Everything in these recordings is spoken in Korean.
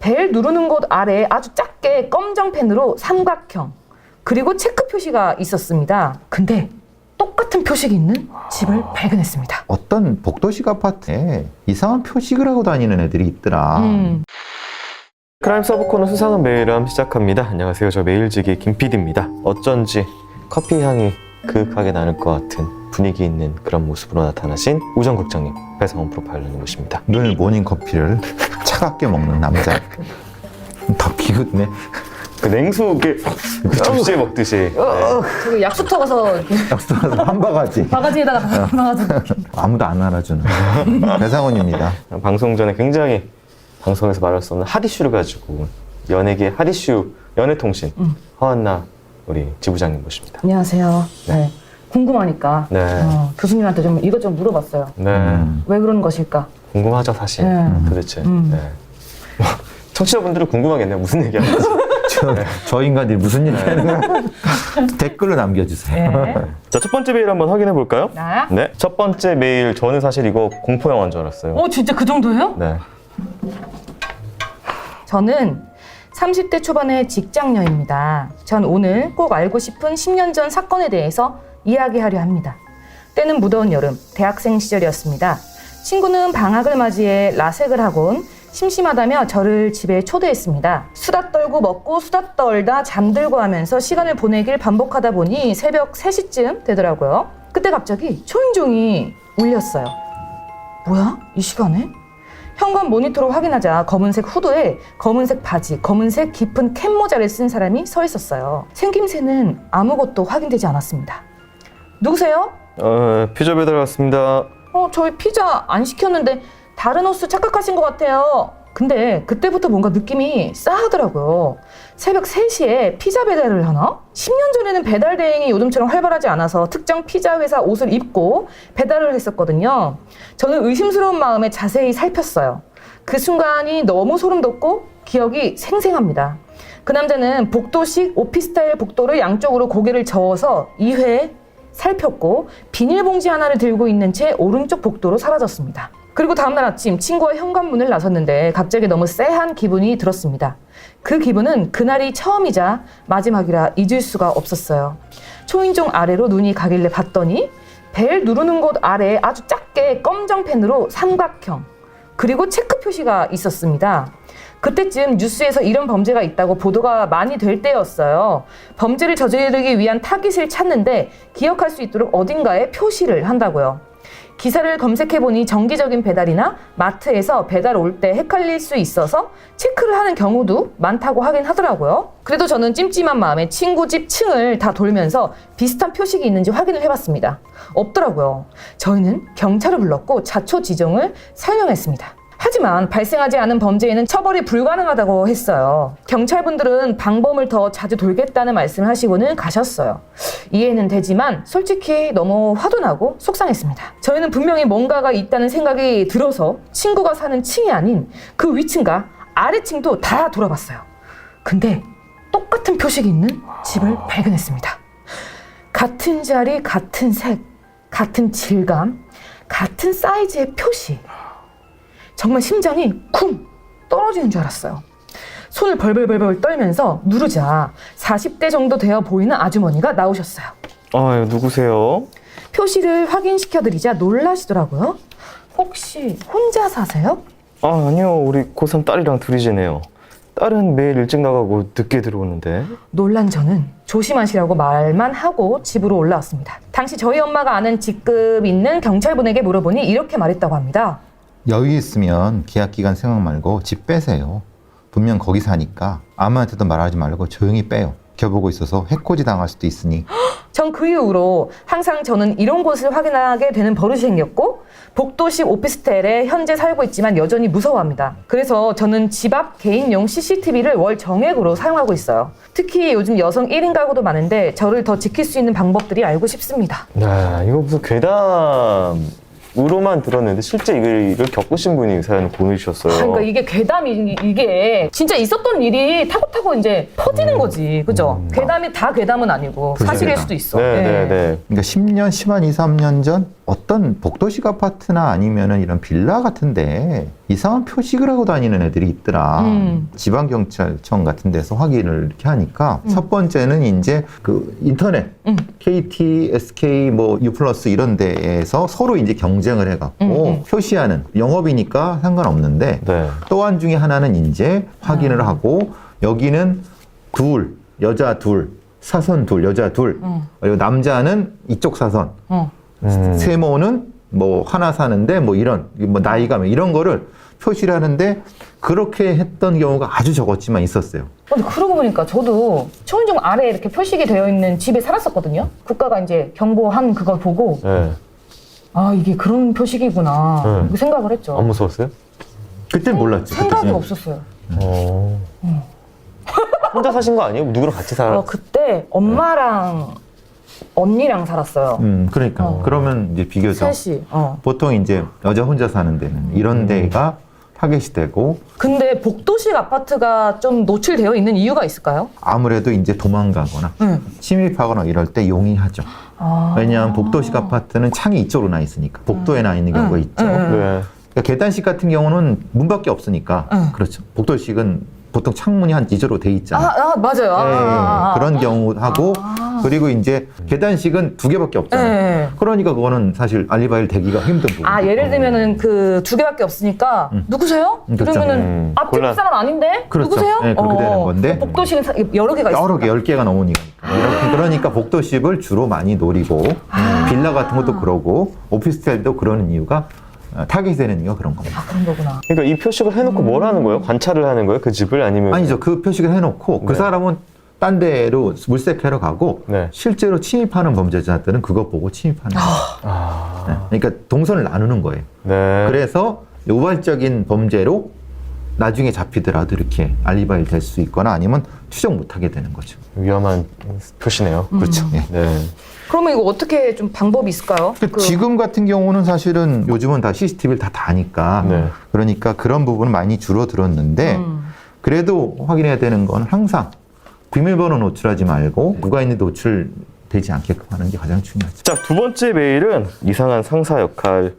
벨 누르는 곳 아래에 아주 작게 검정펜으로 삼각형 그리고 체크 표시가 있었습니다. 근데 똑같은 표식이 있는 집을 발견했습니다. 어떤 복도식 아파트에 이상한 표식을 하고 다니는 애들이 있더라. 크라임 서브 코너 수상한 메일함 시작합니다. 안녕하세요. 저 메일지기 김PD입니다. 어쩐지 커피 향이 그윽하게 나는 것 같은 분위기 있는 그런 모습으로 나타나신 우정 국장님, 배상원 프로파일러님 모십니다. 늘 모닝커피를 차갑게 먹는 남자. 더 비웃네. 그 냉수 그 접시에 먹듯이. 네. 저기 약수터 가서 약속해서 한 바가지. 바가지에다가 담아가지고 아무도 안 알아주는 배상원입니다. 방송 전에 굉장히 방송에서 말할 수 없는 핫이슈를 가지고 연예계 핫이슈 연애통신 허한나 우리 지부장님 모십니다. 안녕하세요. 네. 궁금하니까 네. 교수님한테 좀 이것 좀 물어봤어요. 네. 왜 그러는 것일까? 궁금하죠 사실. 도대체. 네. 청취자분들은 궁금하겠네요. 무슨 얘기하는지. 저 인간들이 무슨 일 하는 거야? 댓글로 남겨주세요. 네. 자, 첫 번째 메일 한번 확인해 볼까요? 나야? 네. 첫 번째 메일, 저는 사실 이거 공포 영화인 줄 알았어요. 진짜 그 정도예요? 네. 저는 30대 초반의 직장녀입니다. 전 오늘 꼭 알고 싶은 10년 전 사건에 대해서 이야기하려 합니다. 때는 무더운 여름, 대학생 시절이었습니다. 친구는 방학을 맞이해 라섹을 하곤 심심하다며 저를 집에 초대했습니다. 수다 떨고 먹고 수다 떨다 잠들고 하면서 시간을 보내길 반복하다 보니 새벽 3시쯤 되더라고요. 그때 갑자기 초인종이 울렸어요. 뭐야? 이 시간에? 현관 모니터로 확인하자 검은색 후드에 검은색 바지, 검은색 깊은 캡모자를 쓴 사람이 서 있었어요. 생김새는 아무것도 확인되지 않았습니다. 누구세요? 피자 배달 왔습니다. 저희 피자 안 시켰는데 다른 호스 착각하신 것 같아요. 근데 그때부터 뭔가 느낌이 싸하더라고요. 새벽 3시에 피자 배달을 하나? 10년 전에는 배달 대행이 요즘처럼 활발하지 않아서 특정 피자 회사 옷을 입고 배달을 했었거든요. 저는 의심스러운 마음에 자세히 살폈어요. 그 순간이 너무 소름 돋고 기억이 생생합니다. 그 남자는 복도식 오피스타일 복도를 양쪽으로 고개를 저어서 2회 살폈고 비닐봉지 하나를 들고 있는 채 오른쪽 복도로 사라졌습니다. 그리고 다음날 아침 친구와 현관문을 나섰는데 갑자기 너무 쎄한 기분이 들었습니다. 그 기분은 그날이 처음이자 마지막이라 잊을 수가 없었어요. 초인종 아래로 눈이 가길래 봤더니 벨 누르는 곳 아래에 아주 작게 검정펜으로 삼각형 그리고 체크 표시가 있었습니다. 그때쯤 뉴스에서 이런 범죄가 있다고 보도가 많이 될 때였어요. 범죄를 저지르기 위한 타깃을 찾는데 기억할 수 있도록 어딘가에 표시를 한다고요. 기사를 검색해보니 정기적인 배달이나 마트에서 배달 올 때 헷갈릴 수 있어서 체크를 하는 경우도 많다고 하긴 하더라고요. 그래도 저는 찜찜한 마음에 친구 집 층을 다 돌면서 비슷한 표식이 있는지 확인을 해봤습니다. 없더라고요. 저희는 경찰을 불렀고 자초지종을 설명했습니다. 하지만 발생하지 않은 범죄에는 처벌이 불가능하다고 했어요. 경찰분들은 방범을 더 자주 돌겠다는 말씀을 하시고는 가셨어요. 이해는 되지만 솔직히 너무 화도 나고 속상했습니다. 저희는 분명히 뭔가가 있다는 생각이 들어서 친구가 사는 층이 아닌 그 위층과 아래층도 다 돌아봤어요. 근데 똑같은 표식이 있는 집을 발견했습니다. 같은 자리, 같은 색, 같은 질감, 같은 사이즈의 표시. 정말 심장이 쿵 떨어지는 줄 알았어요. 손을 벌벌벌벌 떨면서 누르자 40대 정도 되어 보이는 아주머니가 나오셨어요. 누구세요? 표시를 확인시켜드리자 놀라시더라고요. 혹시 혼자 사세요? 아니요. 우리 고3 딸이랑 둘이 지내요. 딸은 매일 일찍 나가고 늦게 들어오는데. 놀란 저는 조심하시라고 말만 하고 집으로 올라왔습니다. 당시 저희 엄마가 아는 직급 있는 경찰분에게 물어보니 이렇게 말했다고 합니다. 여유 있으면 계약기간 생각 말고 집 빼세요. 분명 거기 사니까 아무한테도 말하지 말고 조용히 빼요. 겨보고 있어서 해코지 당할 수도 있으니. 전 그 이후로 항상 저는 이런 곳을 확인하게 되는 버릇이 생겼고 복도식 오피스텔에 현재 살고 있지만 여전히 무서워합니다. 그래서 저는 집 앞 개인용 CCTV를 월 정액으로 사용하고 있어요. 특히 요즘 여성 1인 가구도 많은데 저를 더 지킬 수 있는 방법들이 알고 싶습니다. 네, 이거 무슨 괴담으로만 들었는데 실제 이걸 겪으신 분이 사연을 보내주셨어요. 그러니까 이게 괴담이 이게 진짜 있었던 일이 타고타고 이제 퍼지는 거지, 그죠? 괴담이 다 괴담은 아니고 사실일 수도 있어. 네. 그러니까 10년, 2, 3년 전 어떤 복도식 아파트나 아니면은 이런 빌라 같은데 이상한 표식을 하고 다니는 애들이 있더라. 지방경찰청 같은 데서 확인을 이렇게 하니까 첫 번째는 이제 그 인터넷 KT, SK, 뭐 U+ 이런 데에서 서로 이제 경쟁을 해갖고 표시하는 영업이니까 상관없는데 네. 또 한 중에 하나는 이제 확인을 하고 여기는 여자 둘, 사선 둘, 여자 둘, 그리고 남자는 이쪽 사선, 세모는 뭐 하나 사는데 뭐 이런 뭐 나이가 뭐 이런 거를 표시를 하는데 그렇게 했던 경우가 아주 적었지만 있었어요. 근데 그러고 보니까 저도 초인종 아래에 이렇게 표식이 되어 있는 집에 살았었거든요. 국가가 이제 경보한 그걸 보고 네. 아 이게 그런 표식이구나 네. 이렇게 생각을 했죠. 안 무서웠어요? 그땐 몰랐죠. 생각이 그때. 없었어요. 혼자 사신 거 아니에요? 누구랑 같이 살아? 그때 엄마랑 언니랑 살았어요. 그러니까 그러면 이제 비교적 셋이. 보통 이제 여자 혼자 사는 데는 이런 데가 타겟이 되고 근데 복도식 아파트가 좀 노출되어 있는 이유가 있을까요? 아무래도 이제 도망가거나 침입하거나 이럴 때 용이하죠. 왜냐하면 복도식 아파트는 창이 이쪽으로 나 있으니까 복도에 나 있는 경우가 있죠. 네. 그러니까 계단식 같은 경우는 문밖에 없으니까 그렇죠. 복도식은 보통 창문이 한 이쪽으로 돼 있잖아요. 맞아요. 그런 경우하고 그리고 이제 계단식은 두 개밖에 없잖아요. 그러니까 그거는 사실 알리바이를 대기가 힘든 부분. 예를 들면은 그 두 개밖에 없으니까 누구세요? 그렇죠. 그러면은 앞집 곤란. 사람 아닌데 그렇죠. 누구세요? 네, 그렇게 되는 건데. 복도식은 여러 개가 있어요. 여러 개, 10개가 넘으니까. 그러니까 복도식을 주로 많이 노리고 빌라 같은 것도 그러고 오피스텔도 그러는 이유가 타겟이 되는 이유가 그런 겁니다. 그런 거구나. 그러니까 이 표식을 해놓고 뭘 하는 거예요? 관찰을 하는 거예요? 그 집을 아니면? 아니죠. 그 표식을 해놓고 그 네. 사람은 딴 데로 물색하러 가고 네. 실제로 침입하는 범죄자들은 그거 보고 침입하는 거예요. 네. 그러니까 동선을 나누는 거예요. 네. 그래서 우발적인 범죄로 나중에 잡히더라도 이렇게 알리바이 될 수 있거나 아니면 추적 못하게 되는 거죠. 위험한 표시네요. 그렇죠. 예. 네. 그러면 이거 어떻게 좀 방법이 있을까요? 지금 같은 경우는 사실은 요즘은 다 CCTV를 다 다니까 네. 그러니까 그런 부분은 많이 줄어들었는데 그래도 확인해야 되는 건 항상 비밀번호 노출하지 말고 누가 있는지 노출되지 않게끔 하는 게 가장 중요하죠. 자, 두 번째 메일은 이상한 상사 역할로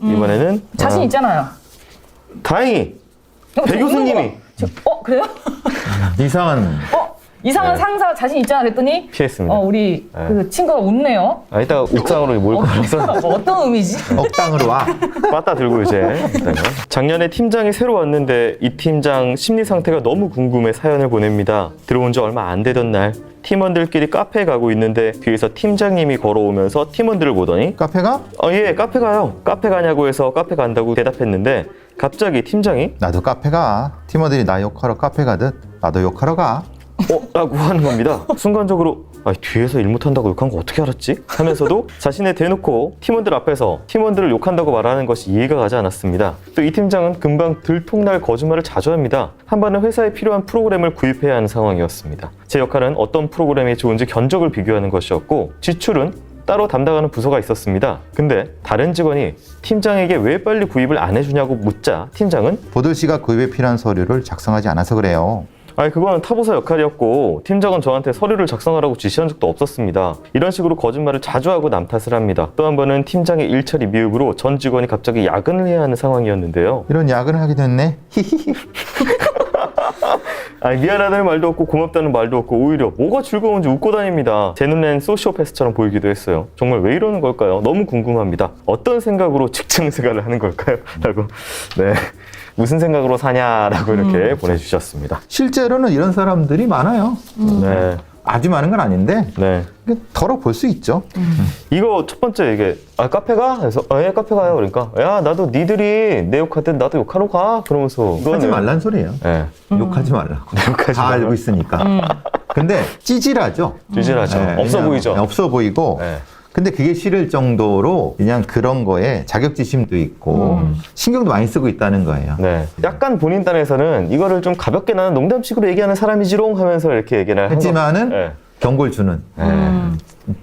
이번에는 자신 있잖아요. 다행히 배 교수님이 그래요? 이상한 이상한 네. 상사 자신 있잖아 그랬더니 피했습니다. 우리 네. 그 친구가 웃네요. 이따가 옥상으로 몰고 가서 뭐 어떤 의미지? 억당으로 와. 빠따 들고 이제 작년에 팀장이 새로 왔는데 이 팀장 심리 상태가 너무 궁금해 사연을 보냅니다. 들어온 지 얼마 안 되던 날 팀원들끼리 카페에 가고 있는데 뒤에서 팀장님이 걸어오면서 팀원들을 보더니 카페가? 예, 카페 가요. 카페 가냐고 해서 카페 간다고 대답했는데 갑자기 팀장이 나도 카페 가. 팀원들이 나 욕하러 카페 가듯 나도 욕하러 가. 라고 하는 겁니다. 순간적으로 뒤에서 일 못한다고 욕한 거 어떻게 알았지? 하면서도 자신의 대놓고 팀원들 앞에서 팀원들을 욕한다고 말하는 것이 이해가 가지 않았습니다. 또 이 팀장은 금방 들통날 거짓말을 자주 합니다. 한 번은 회사에 필요한 프로그램을 구입해야 하는 상황이었습니다. 제 역할은 어떤 프로그램이 좋은지 견적을 비교하는 것이었고 지출은 따로 담당하는 부서가 있었습니다. 근데 다른 직원이 팀장에게 왜 빨리 구입을 안 해주냐고 묻자 팀장은 보들씨가 구입에 필요한 서류를 작성하지 않아서 그래요. 그거는 타부서 역할이었고 팀장은 저한테 서류를 작성하라고 지시한 적도 없었습니다. 이런 식으로 거짓말을 자주 하고 남 탓을 합니다. 또 한 번은 팀장의 일처리 미흡으로 전 직원이 갑자기 야근을 해야 하는 상황이었는데요. 이런 야근을 하게 됐네. 히히히. 미안하다는 말도 없고 고맙다는 말도 없고 오히려 뭐가 즐거운지 웃고 다닙니다. 제 눈엔 소시오패스처럼 보이기도 했어요. 정말 왜 이러는 걸까요? 너무 궁금합니다. 어떤 생각으로 직장생활을 하는 걸까요? 라고 네 무슨 생각으로 사냐라고 이렇게 보내주셨습니다. 실제로는 이런 사람들이 많아요. 네. 아주 많은 건 아닌데 네. 덜어 볼 수 있죠. 이거 첫 번째 이게 카페 가? 그래서 예 카페 가요. 그러니까 야 나도 니들이 내 욕하든 나도 욕하러 가. 그러면서 하지 말란 소리예요. 네. 욕하지 말라고. 욕하지 다 알고 말라고. 있으니까. 근데 찌질하죠. 찌질하죠. 네, 없어 그냥 보이죠. 없어 보이고. 네. 근데 그게 싫을 정도로 그냥 그런 거에 자격지심도 있고 신경도 많이 쓰고 있다는 거예요. 네. 약간 본인 딴에서는 이거를 좀 가볍게 나는 농담식으로 얘기하는 사람이지롱 하면서 이렇게 얘기를 한 했지만은 거. 네. 경고를 주는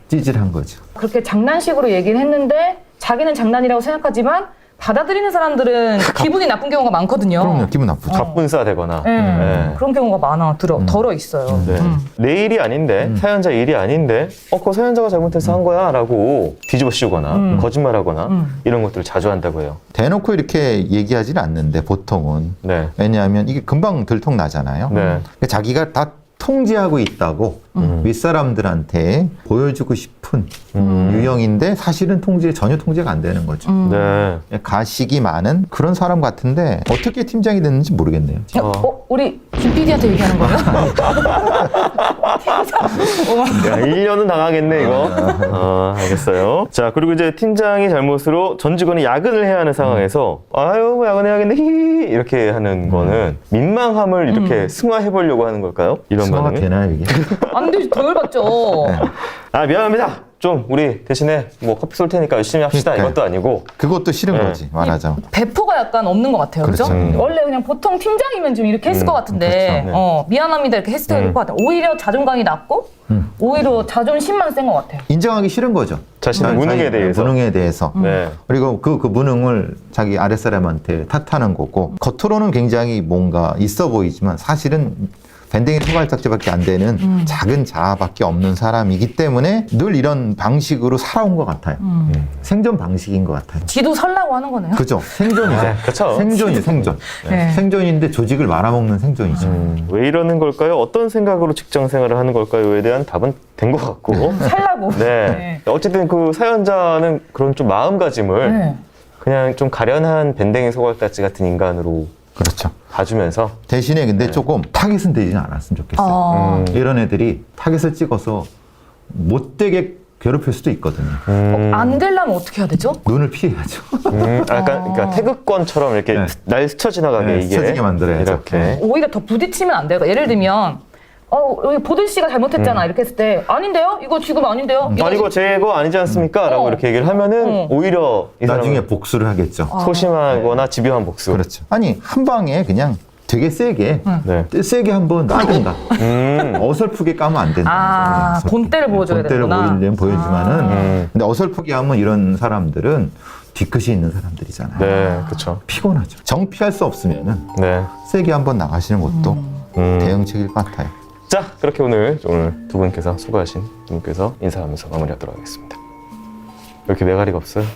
찌질한 거죠. 그렇게 장난식으로 얘기를 했는데 자기는 장난이라고 생각하지만 받아들이는 사람들은 기분이 나쁜 경우가 많거든요. 그럼요. 기분 나쁘죠. 갑분싸되거나 네. 그런 경우가 많아. 덜어 있어요. 네. 내 일이 아닌데 사연자 일이 아닌데 그거 사연자가 잘못해서 한 거야 라고 뒤집어 씌우거나 거짓말하거나 이런 것들을 자주 한다고 해요. 대놓고 이렇게 얘기하지는 않는데 보통은. 네. 왜냐하면 이게 금방 들통나잖아요. 네. 자기가 다 통제하고 있다고 윗사람들한테 보여주고 싶은 유형인데 사실은 전혀 통제가 안 되는 거죠. 네. 가식이 많은 그런 사람 같은데 어떻게 팀장이 됐는지 모르겠네요. 우리 김 PD한테 얘기하는 거예요? 야, 1년은 당하겠네 이거. 알겠어요. 자, 그리고 이제 팀장이 잘못으로 전 직원이 야근을 해야 하는 상황에서 아유 뭐 야근해야겠네 히히 이렇게 하는 거는 민망함을 이렇게 승화해 보려고 하는 걸까요? 이런 승화가 반응이? 되나요 이게? 안 되지, 더 열받죠. 아 미안합니다. 좀 우리 대신에 뭐 커피 쏠 테니까 열심히 합시다. 그러니까요. 이것도 아니고. 그것도 싫은 네. 거지 말하자면. 배포가 약간 없는 것 같아요. 그죠? 그렇죠. 원래 그냥 보통 팀장이면 좀 이렇게 했을 것 같은데, 그렇죠. 네. 미안합니다 이렇게 했을 것 같아요. 오히려 자존감이 낮고, 오히려 자존심만 센 것 같아요. 인정하기 싫은 거죠. 자신의 무능에 대해서. 무능에 대해서. 네. 그리고 그 무능을 자기 아랫사람한테 탓하는 거고 겉으로는 굉장히 뭔가 있어 보이지만 사실은 밴댕이 토발짝지밖에 안 되는 작은 자아밖에 없는 사람이기 때문에 늘 이런 방식으로 살아온 것 같아요. 생존 방식인 것 같아요. 지도 설라고 하는 거네요. 그죠? 생존이죠. 네, 그쵸. 생존이 생존. 네. 생존인데 조직을 말아먹는 생존이죠. 왜 이러는 걸까요? 어떤 생각으로 직장 생활을 하는 걸까요?에 대한 답은 된 것 같고. 살라고. 네. 어쨌든 그 사연자는 그런 좀 마음가짐을 네. 그냥 좀 가련한 밴댕이 소갈딱지 같은 인간으로 그렇죠. 봐주면서 대신에 근데 조금 타겟은 되지 않았으면 좋겠어요. 아, 이런 애들이 타겟을 찍어서 못되게 괴롭힐 수도 있거든요. 안 되려면 어떻게 해야 되죠? 눈을 피해야죠. 약간 그러니까 태극권처럼 이렇게 네. 날 스쳐 지나가게 네, 이게 스쳐지게 만들어야죠. 이렇게 오히려 더 부딪히면 안 돼요. 예를 들면, 여기 보들 씨가 잘못했잖아. 이렇게 했을 때, 아닌데요? 이거 지금 아닌데요? 아니 이거 제 거 아니지 않습니까? 라고 이렇게 얘기를 하면은 오히려 이 나중에 사람은 복수를 하겠죠. 소심하거나 집요한 복수. 그렇죠. 아니 한 방에 그냥 되게 세게 네. 세게 한번 까든가 어설프게 까면 안 된다. 아, 본때를 보여줘야 본때를 되는구나. 보이려면 보여주면은 근데 어설프게 하면 이런 사람들은 뒤끝이 있는 사람들이잖아요. 네, 그렇죠. 피곤하죠. 정피할 수 없으면은 네. 세게 한번 나가시는 것도 대응책일 것 같아요. 자, 그렇게 오늘 두 분께서 수고하신 분께서 인사하면서 마무리하도록 하겠습니다. 왜 이렇게 매가리가 없어요?